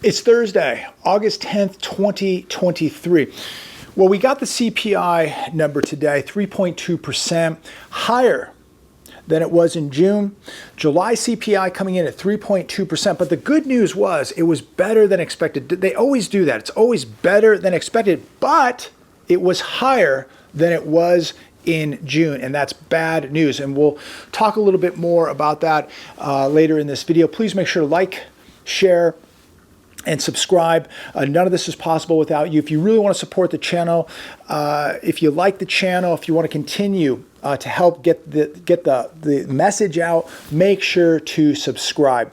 It's Thursday, August 10th, 2023. Well, we got the CPI number today, 3.2%, higher than it was in June. July CPI coming in at 3.2%. But the good news was it was better than expected. They always do that. It's always better than expected, but it was higher than it was in June, and that's bad news. And we'll talk a little bit more about that later in this video. Please make sure to like, share, and subscribe. None of this is possible without you. If you really want to support the channel, if you like the channel, if you want to continue to help get the message out, make sure to subscribe.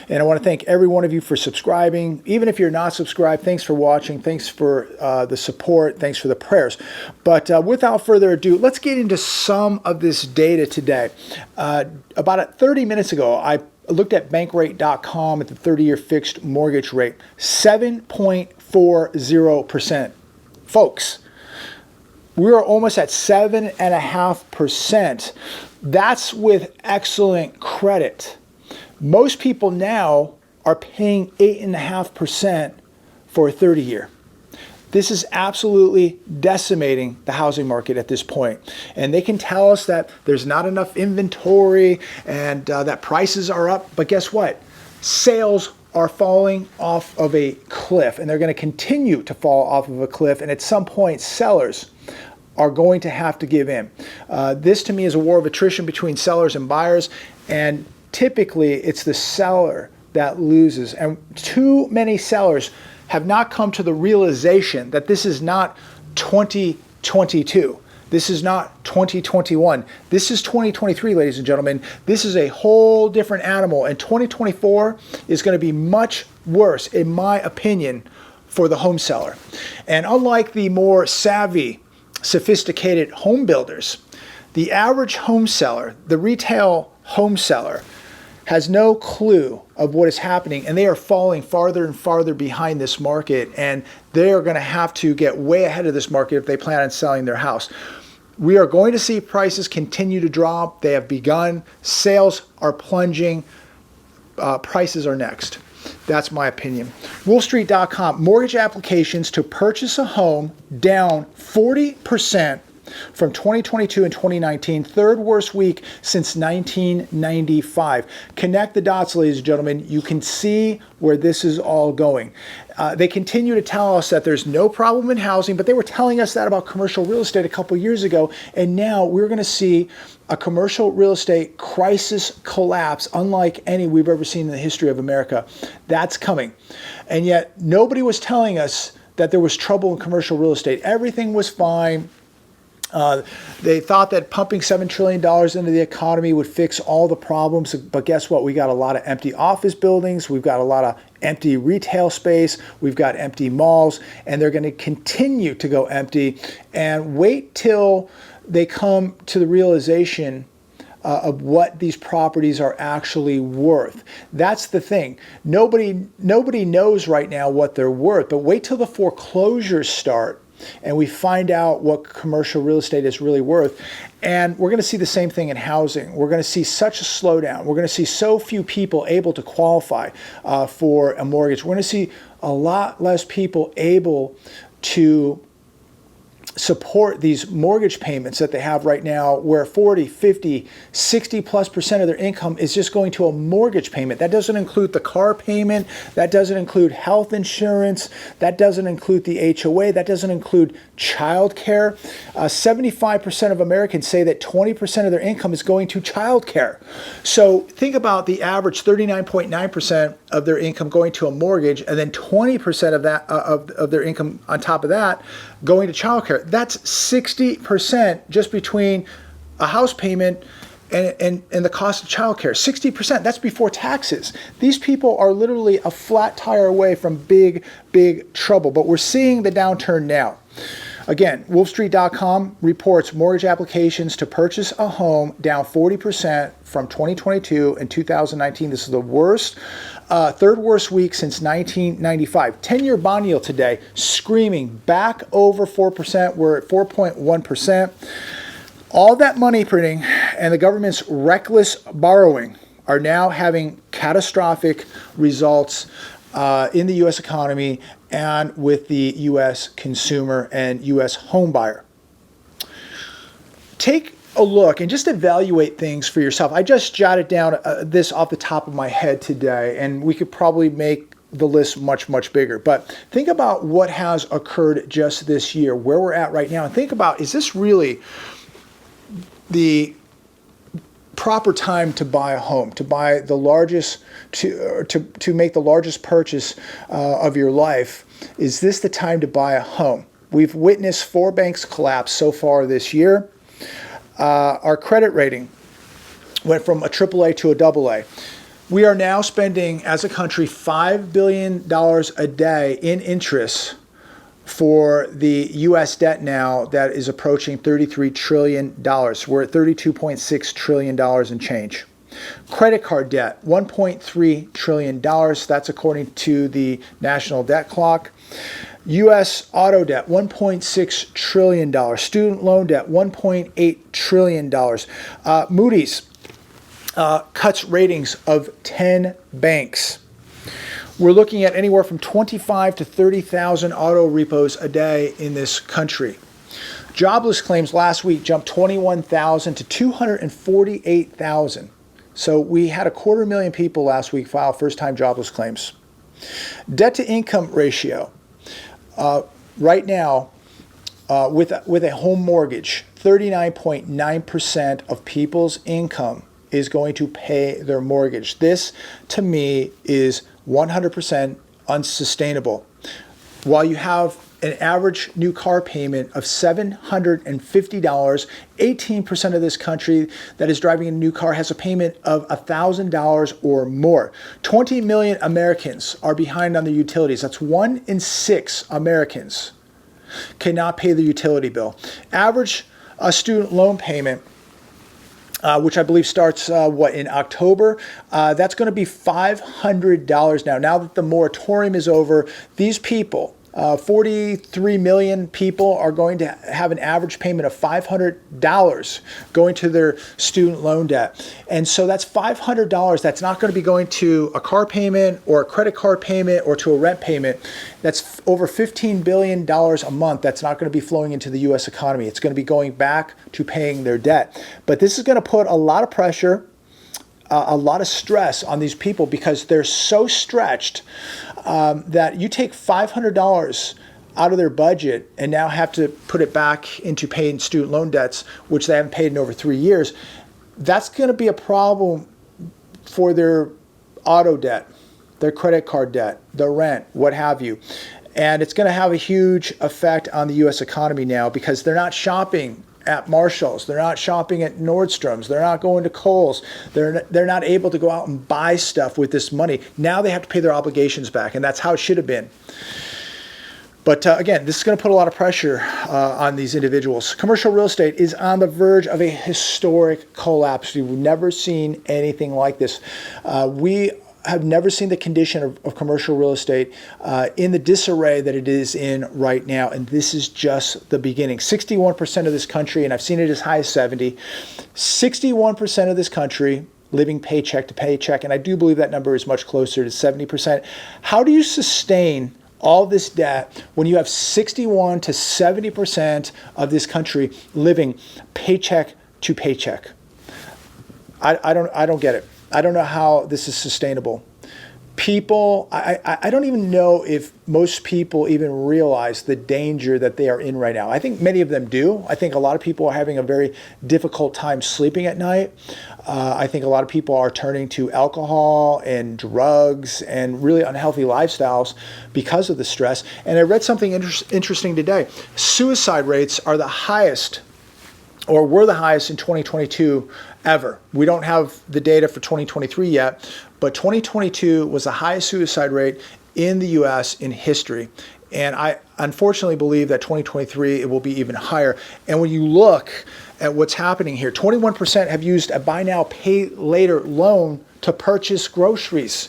And I want to thank every one of you for subscribing. Even if you're not subscribed, thanks for watching. Thanks for the support. Thanks for the prayers. But without further ado, let's get into some of this data today. About 30 minutes ago, I looked at bankrate.com at the 30-year fixed mortgage rate, 7.40%. Folks, we're almost at 7.5%. That's with excellent credit. Most people now are paying 8.5% for a 30-year. This is absolutely decimating the housing market at this point. And they can tell us that there's not enough inventory and that prices are up. But guess what? Sales are falling off of a cliff, and they're going to continue to fall off of a cliff. And at some point, sellers are going to have to give in. This to me is a war of attrition between sellers and buyers. And typically it's the seller that loses. And too many sellers have not come to the realization that this is not 2022. This is not 2021. This is 2023, ladies and gentlemen. This is a whole different animal, and 2024 is going to be much worse, in my opinion, for the home seller. And unlike the more savvy, sophisticated home builders, the average home seller, the retail home seller, has no clue of what is happening, and they are falling farther and farther behind this market, and they are going to have to get way ahead of this market if they plan on selling their house. We are going to see prices continue to drop. They have begun. Sales are plunging. Prices are next. That's my opinion. WallStreet.com, mortgage applications to purchase a home down 40% from 2022 and 2019, third worst week since 1995. Connect the dots, ladies and gentlemen. You can see where this is all going. They continue to tell us that there's no problem in housing, but they were telling us that about commercial real estate a couple years ago, and now we're going to see a commercial real estate crisis collapse unlike any we've ever seen in the history of America. That's coming. And yet nobody was telling us that there was trouble in commercial real estate. Everything was fine. They thought that pumping $7 trillion into the economy would fix all the problems, but guess what? We got a lot of empty office buildings, we've got a lot of empty retail space, we've got empty malls, and they're going to continue to go empty. And wait till they come to the realization of what these properties are actually worth. That's the thing. Nobody knows right now what they're worth, but wait till the foreclosures start and we find out what commercial real estate is really worth. And we're going to see the same thing in housing. We're going to see such a slowdown. We're going to see so few people able to qualify for a mortgage. We're going to see a lot less people able to support these mortgage payments that they have right now, where 40, 50, 60+% of their income is just going to a mortgage payment. That doesn't include the car payment. That doesn't include health insurance. That doesn't include the HOA. That doesn't include child care. 75% of Americans say that 20% of their income is going to child care. So think about the average 39.9% of their income going to a mortgage, and then 20% of that of their income on top of that going to child care. That's 60% just between a house payment and the cost of childcare. 60%, that's before taxes. These people are literally a flat tire away from big, big trouble. But we're seeing the downturn now. Again, WallStreet.com reports mortgage applications to purchase a home down 40% from 2022 and 2019. This is the worst, third worst week since 1995. 10-year bond yield today screaming back over 4%. We're at 4.1%. All that money printing and the government's reckless borrowing are now having catastrophic results in the U.S. economy and with the U.S. consumer and U.S. home buyer. Take a look and just evaluate things for yourself. I just jotted down this off the top of my head today, and we could probably make the list much, much bigger. But think about what has occurred just this year, where we're at right now, and think about, is this really the proper time to buy a home, to buy the largest, to make the largest purchase of your life? Is this the time to buy a home? We've witnessed 4 banks collapse so far this year. Our credit rating went from a AAA to a AA. We are now spending, as a country, $5 billion a day in interest for the U.S. debt now that is approaching $33 trillion. We're at $32.6 trillion and change. Credit card debt, $1.3 trillion. That's according to the National Debt Clock. U.S. auto debt, $1.6 trillion. Student loan debt, $1.8 trillion. Moody's cuts ratings of 10 banks. We're looking at anywhere from 25 to 30,000 auto repos a day in this country. Jobless claims last week jumped 21,000 to 248,000. So we had 250,000 people last week file first-time jobless claims. Debt to income ratio. Right now, with a home mortgage, 39.9% of people's income is going to pay their mortgage. This, to me, is 100% unsustainable. While you have an average new car payment of $750, 18% of this country that is driving a new car has a payment of $1,000 or more. 20 million Americans are behind on their utilities. That's 1 in 6 Americans cannot pay the utility bill. Average student loan payment, which I believe starts, in October? That's going to be $500 now. Now that the moratorium is over, these people, 43 million people, are going to have an average payment of $500 going to their student loan debt. And so that's $500 that's not going to be going to a car payment or a credit card payment or to a rent payment. That's over $15 billion a month that's not going to be flowing into the U.S. economy. It's going to be going back to paying their debt. But this is going to put a lot of pressure, a lot of stress on these people because they're so stretched that you take $500 out of their budget and now have to put it back into paying student loan debts, which they haven't paid in over 3 years. That's going to be a problem for their auto debt, their credit card debt, their rent, what have you. And it's going to have a huge effect on the U.S. economy now because they're not shopping at Marshall's, they're not shopping at Nordstrom's, they're not going to Kohl's, they're not able to go out and buy stuff with this money. Now they have to pay their obligations back, and that's how it should have been. But again, this is going to put a lot of pressure on these individuals. Commercial real estate is on the verge of a historic collapse. We've never seen anything like this. We have never seen the condition of commercial real estate in the disarray that it is in right now. And this is just the beginning. 61% of this country, and I've seen it as high as 70, 61% of this country living paycheck to paycheck. And I do believe that number is much closer to 70%. How do you sustain all this debt when you have 61 to 70% of this country living paycheck to paycheck? I don't get it. I don't know how this is sustainable. People, I don't even know if most people even realize the danger that they are in right now. I think many of them do. I think a lot of people are having a very difficult time sleeping at night. I think a lot of people are turning to alcohol and drugs and really unhealthy lifestyles because of the stress. And I read something interesting today. Suicide rates are the highest, or were the highest in 2022 ever. We don't have the data for 2023 yet, but 2022 was the highest suicide rate in the U.S. in history. And I unfortunately believe that 2023 it will be even higher. And when you look at what's happening here, 21% have used a buy now, pay later loan to purchase groceries.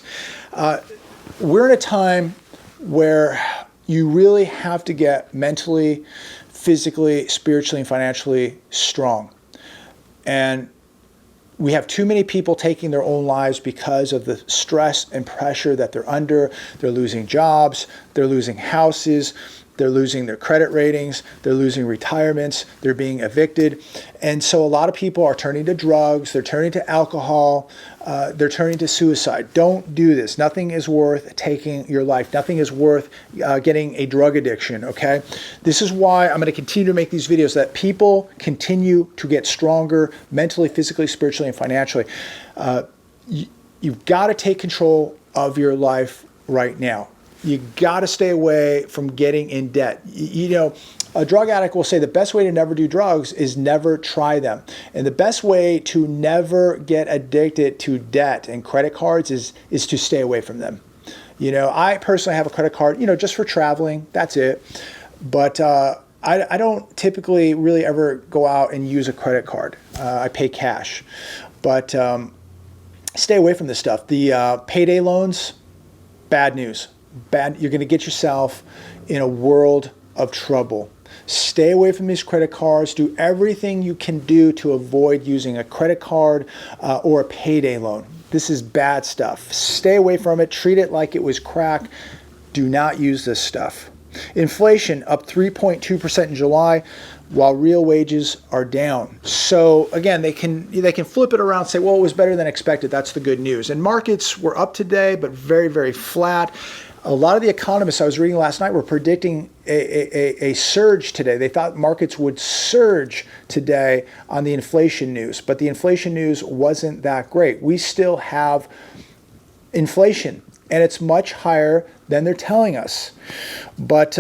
We're in a time where you really have to get mentally, physically, spiritually, and financially strong. And We have too many people taking their own lives because of the stress and pressure that they're under. They're losing jobs, they're losing houses, they're losing their credit ratings, they're losing retirements, they're being evicted. And so a lot of people are turning to drugs, they're turning to alcohol, they're turning to suicide. Don't do this. Nothing is worth taking your life. Nothing is worth getting a drug addiction, okay? This is why I'm going to continue to make these videos, so that people continue to get stronger mentally, physically, spiritually, and financially. You've got to take control of your life right now. You got to stay away from getting in debt. You know, a drug addict will say the best way to never do drugs is never try them. And the best way to never get addicted to debt and credit cards is to stay away from them. You know, I personally have a credit card, you know, just for traveling. That's it. But I don't typically really ever go out and use a credit card. I pay cash. But stay away from this stuff. The payday loans, bad news. You're going to get yourself in a world of trouble. Stay away from these credit cards. Do everything you can do to avoid using a credit card or a payday loan. This is bad stuff. Stay away from it. Treat it like it was crack. Do not use this stuff. Inflation up 3.2% in July, while real wages are down. So again, they can flip it around and say, well, it was better than expected. That's the good news. And markets were up today, but very, very flat. A lot of the economists I was reading last night were predicting a surge today. They thought markets would surge today on the inflation news, but the inflation news wasn't that great. We still have inflation, and it's much higher than they're telling us. But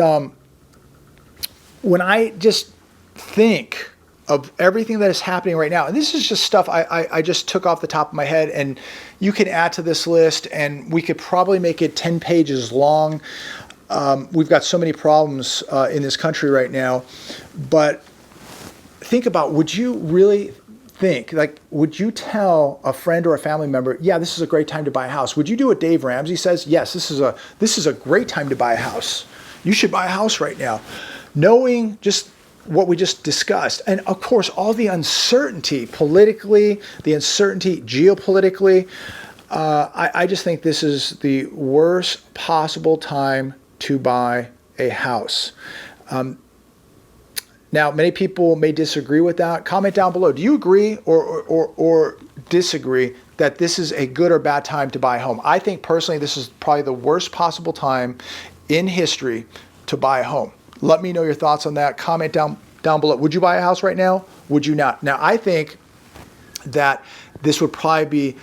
when I just think of everything that is happening right now, and this is just stuff I just took off the top of my head, and you can add to this list, and we could probably make it 10 pages long. We've got so many problems in this country right now, but think about, would you really think, like, would you tell a friend or a family member, yeah, this is a great time to buy a house? Would you do what Dave Ramsey says? Yes, this is a great time to buy a house. You should buy a house right now. Knowing just what we just discussed, and of course, all the uncertainty politically, the uncertainty geopolitically, I just think this is the worst possible time to buy a house. Now, many people may disagree with that. Comment down below. Do you agree or disagree that this is a good or bad time to buy a home? I think personally, this is probably the worst possible time in history to buy a home. Let me know your thoughts on that. Comment down below. Would you buy a house right now? Would you not? Now, I think that this would probably be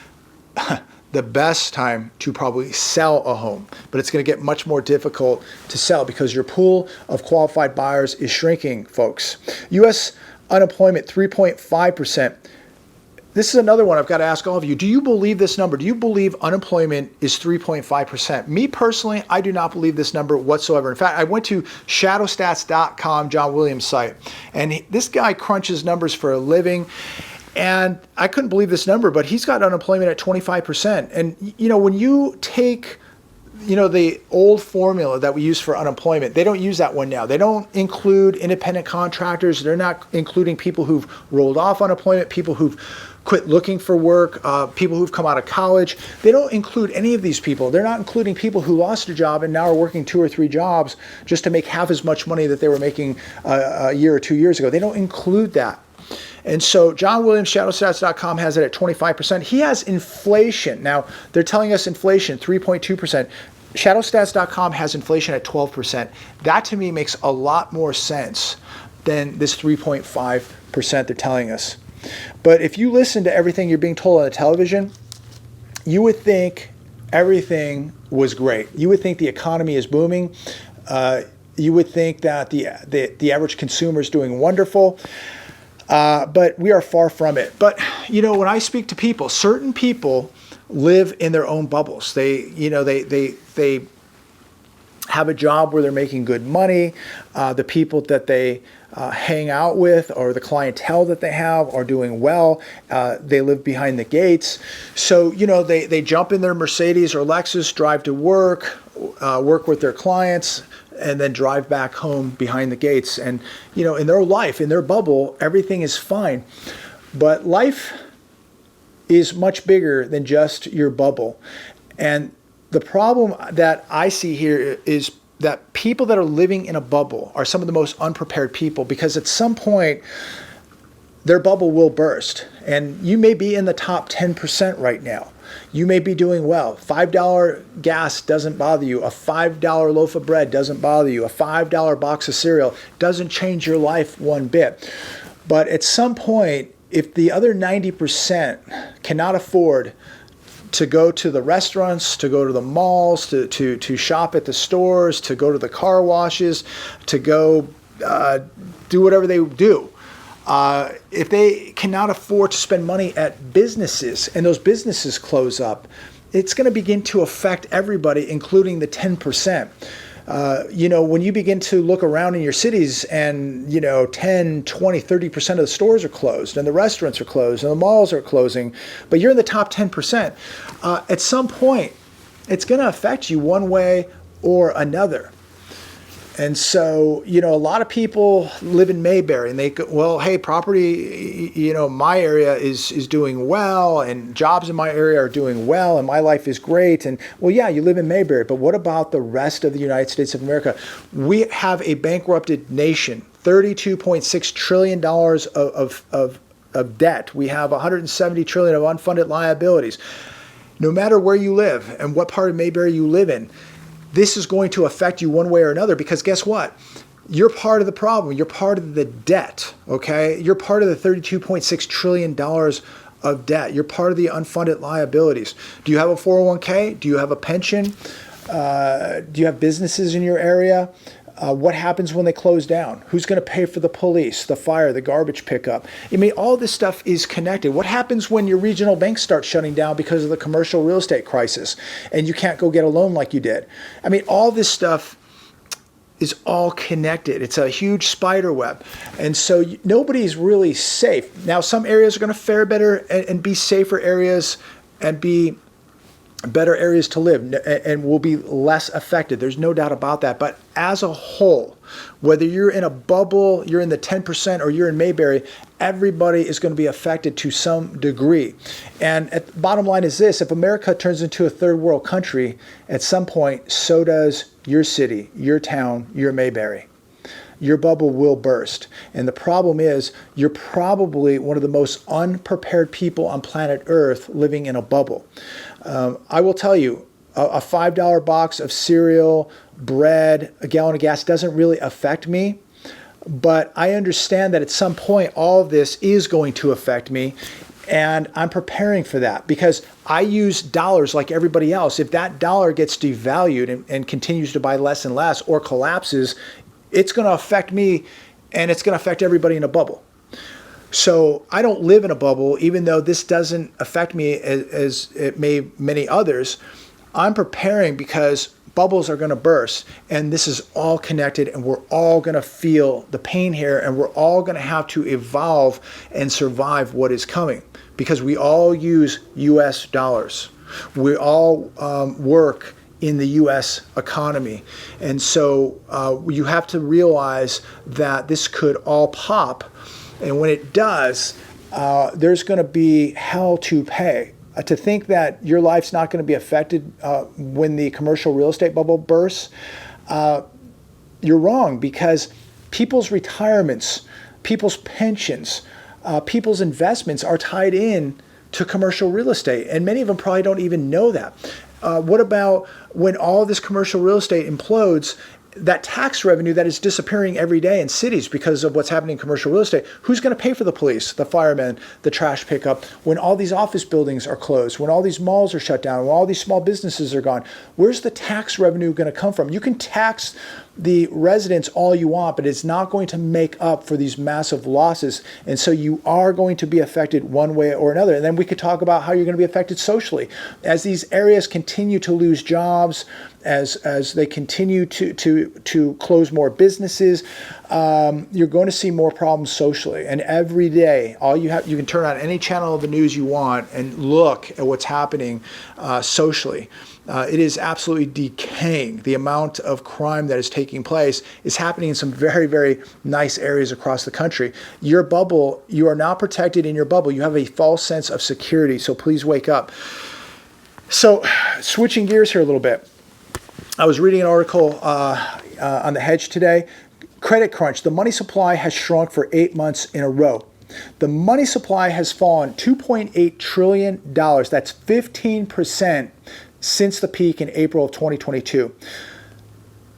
the best time to probably sell a home, but it's going to get much more difficult to sell because your pool of qualified buyers is shrinking, folks. U.S. unemployment, 3.5%. This is another one I've got to ask all of you. Do you believe this number? Do you believe unemployment is 3.5%? Me personally, I do not believe this number whatsoever. In fact, I went to shadowstats.com, John Williams' site, and this guy crunches numbers for a living, and I couldn't believe this number, but he's got unemployment at 25%. And, you know, when you take, you know, the old formula that we use for unemployment, they don't use that one now. They don't include independent contractors. They're not including people who've rolled off unemployment, people who've quit looking for work, people who've come out of college. They don't include any of these people. They're not including people who lost a job and now are working 2 or 3 jobs just to make half as much money that they were making a year or 2 years ago. They don't include that. And so John Williams, shadowstats.com, has it at 25%. He has inflation. Now, they're telling us inflation, 3.2%. Shadowstats.com has inflation at 12%. That to me makes a lot more sense than this 3.5% they're telling us. But if you listen to everything you're being told on the television, you would think everything was great. You would think the economy is booming. You would think that the average consumer is doing wonderful. But we are far from it. But, you know, when I speak to people, certain people live in their own bubbles. They have a job where they're making good money. The people that they hang out with or the clientele that they have are doing well. They live behind the gates. So, you know, they jump in their Mercedes or Lexus, drive to work, work with their clients, and then drive back home behind the gates. And, you know, in their life, in their bubble, everything is fine. But life is much bigger than just your bubble. And the problem that I see here is that people that are living in a bubble are some of the most unprepared people, because at some point their bubble will burst. And you may be in the top 10% right now. You may be doing well. $5 gas doesn't bother you. A $5 loaf of bread doesn't bother you. A $5 box of cereal doesn't change your life one bit. But at some point, if the other 90% cannot afford to go to the restaurants, to go to the malls, to shop at the stores, to go to the car washes, to go do whatever they do, if they cannot afford to spend money at businesses and those businesses close up, it's going to begin to affect everybody, including the 10%. When you begin to look around in your cities and, 10, 20, 30% of the stores are closed and the restaurants are closed and the malls are closing, but you're in the top 10%, at some point, it's going to affect you one way or another. And so, a lot of people live in Mayberry and they go, well, hey, property, my area is doing well and jobs in my area are doing well and my life is great. And well, yeah, you live in Mayberry, but what about the rest of the United States of America? We have a bankrupted nation, $32.6 trillion of debt. We have $170 trillion of unfunded liabilities. No matter where you live and what part of Mayberry you live in, this is going to affect you one way or another, because guess what? You're part of the problem. You're part of the debt, okay? You're part of the $32.6 trillion of debt. You're part of the unfunded liabilities. Do you have a 401k? Do you have a pension? Do you have businesses in your area? What happens when they close down? Who's going to pay for the police, the fire, the garbage pickup? I mean, all this stuff is connected. What happens when your regional banks start shutting down because of the commercial real estate crisis and you can't go get a loan like you did? I mean, all this stuff is all connected. It's a huge spider web. And so nobody's really safe. Now, some areas are going to fare better and be safer areas and be better areas to live and will be less affected. There's no doubt about that. But as a whole, whether you're in a bubble, you're in the 10%, or you're in Mayberry, everybody is going to be affected to some degree. And the bottom line is this: if America turns into a third world country, at some point, so does your city, your town, your Mayberry. Your bubble will burst. And the problem is, you're probably one of the most unprepared people on planet Earth living in a bubble. I will tell you, a $5 box of cereal, bread, a gallon of gas doesn't really affect me. But I understand that at some point, all of this is going to affect me. And I'm preparing for that, because I use dollars like everybody else. If that dollar gets devalued and continues to buy less and less or collapses, it's going to affect me, and it's going to affect everybody in a bubble. So I don't live in a bubble, even though this doesn't affect me as it may many others. I'm preparing because bubbles are going to burst, and this is all connected, and we're all going to feel the pain here, and we're all going to have to evolve and survive what is coming, because we all use U.S. dollars. We all work in the U.S. economy. And so you have to realize that this could all pop. And when it does, there's going to be hell to pay. To think that your life's not going to be affected when the commercial real estate bubble bursts, you're wrong, because people's retirements, people's pensions, people's investments are tied in to commercial real estate. And many of them probably don't even know that. What about when all of this commercial real estate implodes, that tax revenue that is disappearing every day in cities because of what's happening in commercial real estate? Who's going to pay for the police, the firemen, the trash pickup, when all these office buildings are closed, when all these malls are shut down, when all these small businesses are gone? Where's the tax revenue going to come from? You can tax the residents all you want, but it's not going to make up for these massive losses. And so you are going to be affected one way or another. And then we could talk about how you're going to be affected socially. As these areas continue to lose jobs, as they continue to close more businesses, you're going to see more problems socially. And every day, you can turn on any channel of the news you want and look at what's happening socially. It is absolutely decaying. The amount of crime that is taking place is happening in some very, very nice areas across the country. Your bubble, you are not protected in your bubble. You have a false sense of security, so please wake up. So switching gears here a little bit. I was reading an article on the hedge today. Credit crunch. The money supply has shrunk for 8 months in a row. The money supply has fallen $2.8 trillion. That's 15% since the peak in April of 2022.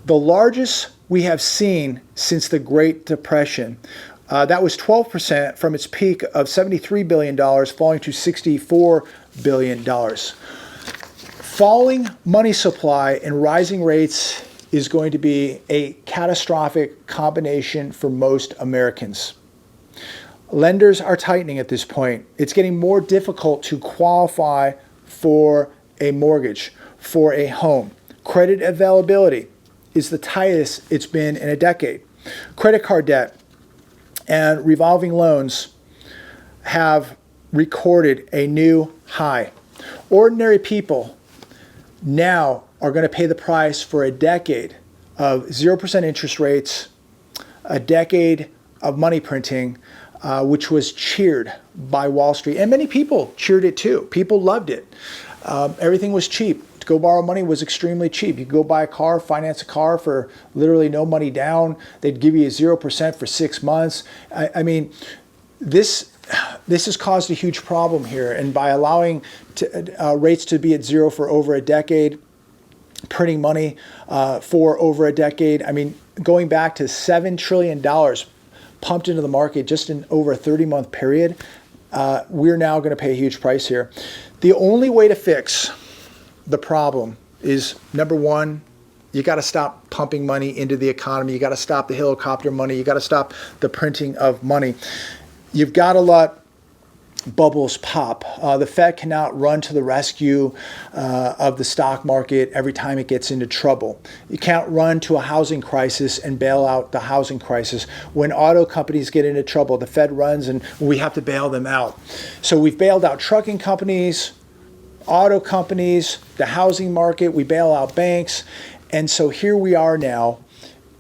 The largest we have seen since the Great Depression. That was 12% from its peak of $73 billion, falling to $64 billion. Falling money supply and rising rates is going to be a catastrophic combination for most Americans. Lenders are tightening at this point. It's getting more difficult to qualify for a mortgage, for a home. Credit availability is the tightest it's been in a decade. Credit card debt and revolving loans have recorded a new high. Ordinary people now are going to pay the price for a decade of 0% interest rates, a decade of money printing, which was cheered by Wall Street. And many people cheered it too. People loved it. Everything was cheap. To go borrow money was extremely cheap. You could go buy a car, finance a car for literally no money down. They'd give you a 0% for 6 months. I mean, this has caused a huge problem here. And by allowing rates to be at zero for over a decade, printing money for over a decade, I mean, going back to $7 trillion pumped into the market just in over a 30-month period, we're now going to pay a huge price here. The only way to fix the problem is, number one, you got to stop pumping money into the economy. You got to stop the helicopter money. You got to stop the printing of money. You've got to let bubbles pop. The Fed cannot run to the rescue of the stock market every time it gets into trouble. You can't run to a housing crisis and bail out the housing crisis. When auto companies get into trouble, the Fed runs and we have to bail them out. So we've bailed out trucking companies, auto companies, the housing market, we bail out banks. And so here we are now,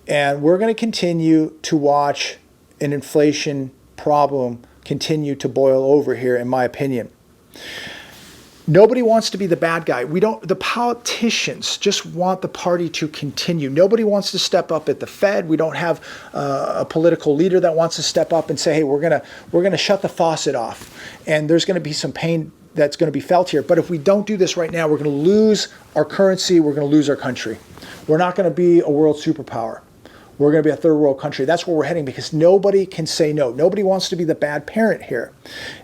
and we're going to continue to watch an inflation problem continue to boil over here, in my opinion. Nobody wants to be the bad guy. The politicians just want the party to continue. Nobody wants to step up at the Fed. We don't have a political leader that wants to step up and say, hey, we're gonna shut the faucet off. And there's gonna be some pain that's gonna be felt here. But if we don't do this right now, we're gonna lose our currency, we're gonna lose our country. We're not gonna be a world superpower. We're going to be a third world country. That's where we're heading because nobody can say no. Nobody wants to be the bad parent here.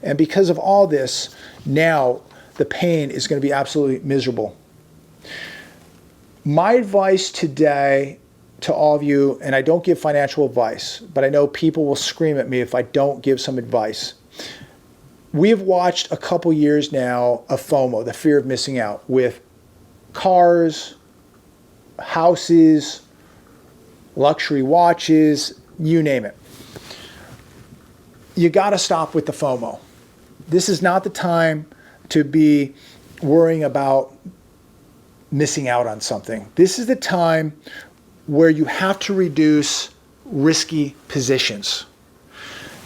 And because of all this, now the pain is going to be absolutely miserable. My advice today to all of you, and I don't give financial advice, but I know people will scream at me if I don't give some advice. We've watched a couple years now of FOMO, the fear of missing out, with cars, houses, luxury watches, you name it. You got to stop with the FOMO. This is not the time to be worrying about missing out on something. This is the time where you have to reduce risky positions.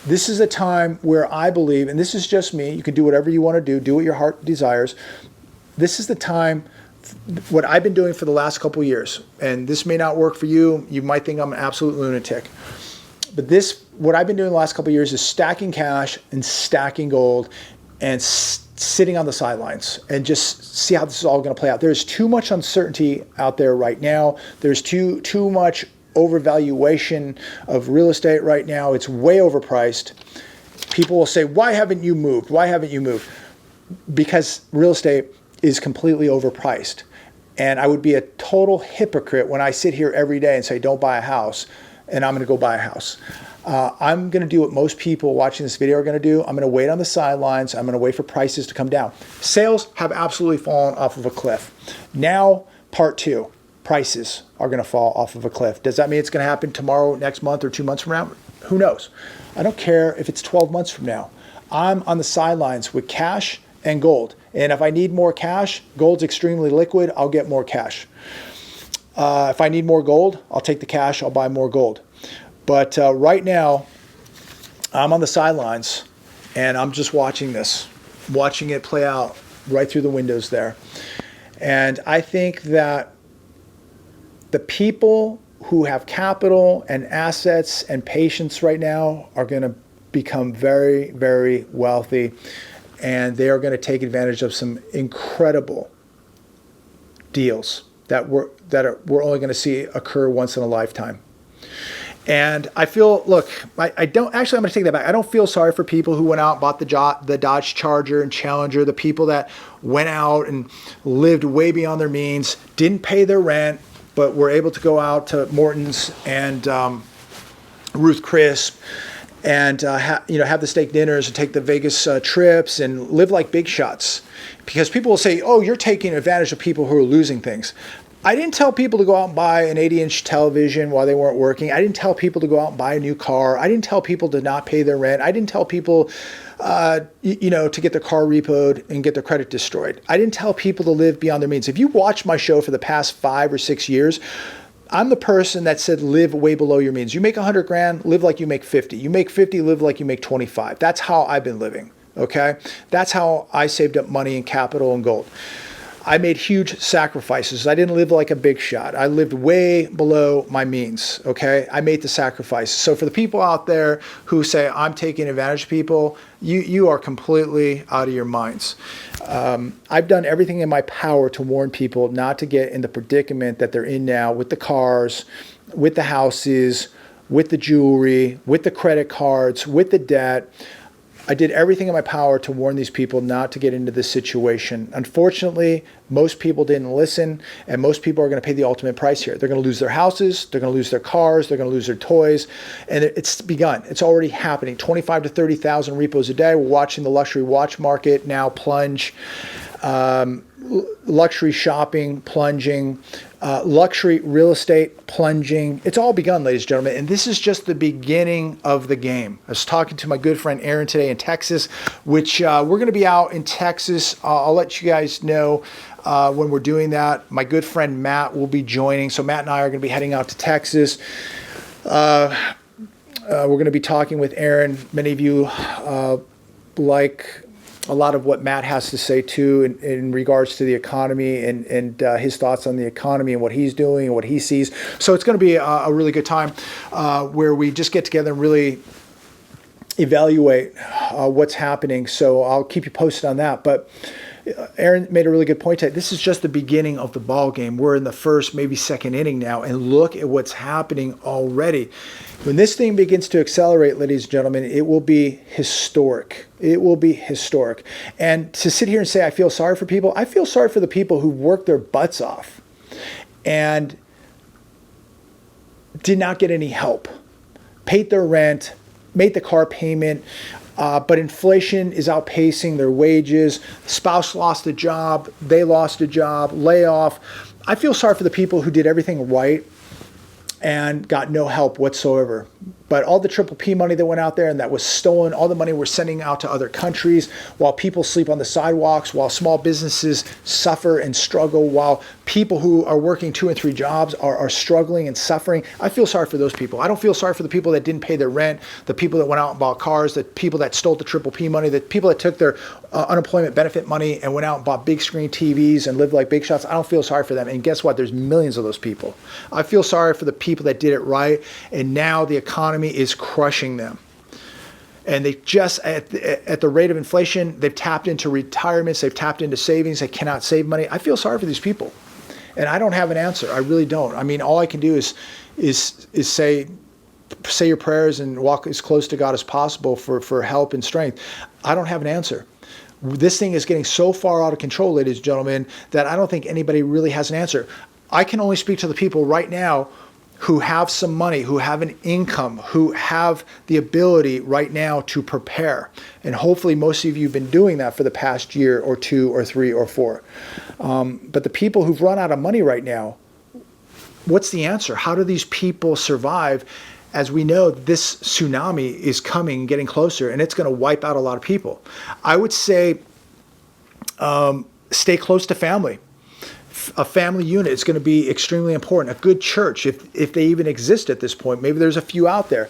This is a time where I believe, and this is just me, you can do whatever you want to do what your heart desires. This is the time, what I've been doing for the last couple of years, and this may not work for you. You might think I'm an absolute lunatic. But what I've been doing the last couple of years is stacking cash and stacking gold and sitting on the sidelines and just see how this is all going to play out. There's too much uncertainty out there right now. There's too much overvaluation of real estate right now. It's way overpriced. People will say, why haven't you moved? Why haven't you moved? Because real estate is completely overpriced. And I would be a total hypocrite when I sit here every day and say, don't buy a house, and I'm going to go buy a house. I'm going to do what most people watching this video are going to do. I'm going to wait on the sidelines. I'm going to wait for prices to come down. Sales have absolutely fallen off of a cliff. Now, part two, prices are going to fall off of a cliff. Does that mean it's going to happen tomorrow, next month, or 2 months from now? Who knows? I don't care if it's 12 months from now. I'm on the sidelines with cash and gold. And if I need more cash, gold's extremely liquid, I'll get more cash. If I need more gold, I'll take the cash, I'll buy more gold. But right now, I'm on the sidelines and I'm just watching this, watching it play out right through the windows there. And I think that the people who have capital and assets and patience right now are going to become very, very wealthy, and they are going to take advantage of some incredible deals that we're only going to see occur once in a lifetime. And I feel, look, I don't, actually I'm going to take that back. I don't feel sorry for people who went out and bought the Dodge Charger and Challenger, the people that went out and lived way beyond their means, didn't pay their rent, but were able to go out to Morton's and Ruth Chris and have the steak dinners and take the Vegas trips and live like big shots. Because people will say, oh, you're taking advantage of people who are losing things. I didn't tell people to go out and buy an 80-inch television while they weren't working. I didn't tell people to go out and buy a new car. I didn't tell people to not pay their rent. I didn't tell people, to get their car repoed and get their credit destroyed. I didn't tell people to live beyond their means. If you watch my show for the past 5 or 6 years, I'm the person that said live way below your means. You make 100 grand, live like you make 50. You make 50, live like you make 25. That's how I've been living, okay? That's how I saved up money and capital and gold. I made huge sacrifices. I didn't live like a big shot. I lived way below my means, okay? I made the sacrifice. So for the people out there who say, I'm taking advantage of people, you are completely out of your minds. I've done everything in my power to warn people not to get in the predicament that they're in now with the cars, with the houses, with the jewelry, with the credit cards, with the debt. I did everything in my power to warn these people not to get into this situation. Unfortunately, most people didn't listen, and most people are going to pay the ultimate price here. They're going to lose their houses, they're going to lose their cars, they're going to lose their toys, and it's begun. It's already happening. 25 to 30,000 repos a day. We're watching the luxury watch market now plunge. Luxury shopping plunging, luxury real estate plunging. It's all begun, ladies and gentlemen, and this is just the beginning of the game. I was talking to my good friend Aaron today in Texas, which we're going to be out in Texas. I'll let you guys know when we're doing that. My good friend Matt will be joining, so Matt and I are going to be heading out to Texas. We're going to be talking with Aaron. Many of you like a lot of what Matt has to say too in regards to the economy and his thoughts on the economy and what he's doing and what he sees. So it's going to be a really good time where we just get together and really evaluate what's happening. So I'll keep you posted on that. But Aaron made a really good point today. This is just the beginning of the ball game. We're in the first, maybe second inning now, and look at what's happening already. When this thing begins to accelerate, ladies and gentlemen, it will be historic. It will be historic. And to sit here and say I feel sorry for people, I feel sorry for the people who worked their butts off and did not get any help, paid their rent, made the car payment, but inflation is outpacing their wages. The spouse lost a job, they lost a job, layoff. I feel sorry for the people who did everything right and got no help whatsoever. But all the triple P money that went out there and that was stolen, all the money we're sending out to other countries, while people sleep on the sidewalks, while small businesses suffer and struggle, while people who are working 2 and 3 jobs are struggling and suffering. I feel sorry for those people. I don't feel sorry for the people that didn't pay their rent, the people that went out and bought cars, the people that stole the triple P money, the people that took their unemployment benefit money and went out and bought big screen TVs and lived like big shots. I don't feel sorry for them. And guess what? There's millions of those people. I feel sorry for the people that did it right, and now the economy is crushing them. And they just, at the rate of inflation, they've tapped into retirements, they've tapped into savings, they cannot save money. I feel sorry for these people. And I don't have an answer. I really don't. I mean, all I can do is say your prayers and walk as close to God as possible for help and strength. I don't have an answer. This thing is getting so far out of control, ladies and gentlemen, that I don't think anybody really has an answer. I can only speak to the people right now who have some money, who have an income, who have the ability right now to prepare. And hopefully most of you have been doing that for the past year or 2 or 3 or 4. But the people who've run out of money right now, what's the answer? How do these people survive? As we know, this tsunami is coming, getting closer, and it's going to wipe out a lot of people. I would say Stay close to family. A family unit is going to be extremely important. A good church, if they even exist at this point, maybe there's a few out there.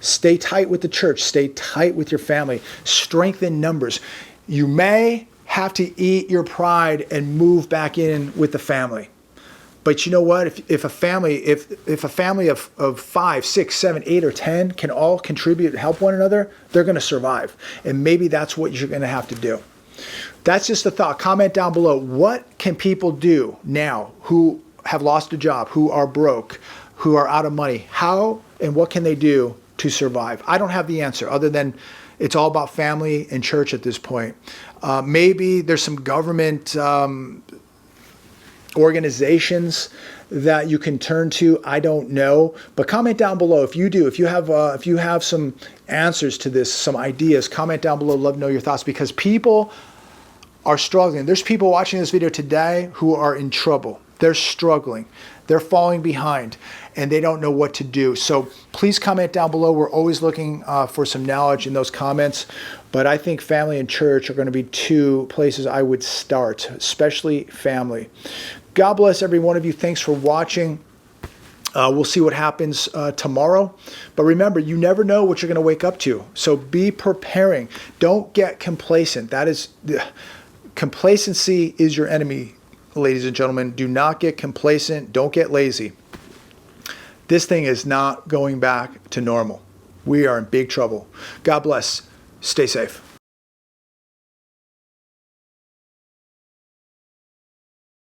Stay tight with the church. Stay tight with your family. Strengthen numbers. You may have to eat your pride and move back in with the family. But you know what? If a family of 5, 6, 7, 8, or 10 can all contribute and help one another, they're going to survive. And maybe that's what you're going to have to do. That's just a thought. Comment down below. What can people do now who have lost a job, who are broke, who are out of money? How and what can they do to survive? I don't have the answer other than it's all about family and church at this point. Maybe there's some government organizations that you can turn to. I don't know, but comment down below if you do. If you have some answers to this, some ideas, comment down below. Love to know your thoughts because people are struggling. There's people watching this video today who are in trouble. They're struggling. They're falling behind and they don't know what to do. So please comment down below. We're always looking for some knowledge in those comments. But I think family and church are going to be two places I would start, especially family. God bless every one of you. Thanks for watching. We'll see what happens tomorrow. But remember, you never know what you're going to wake up to. So be preparing. Don't get complacent. Complacency is your enemy, ladies and gentlemen. Do not get complacent. Don't get lazy. This thing is not going back to normal. We are in big trouble. God bless. Stay safe.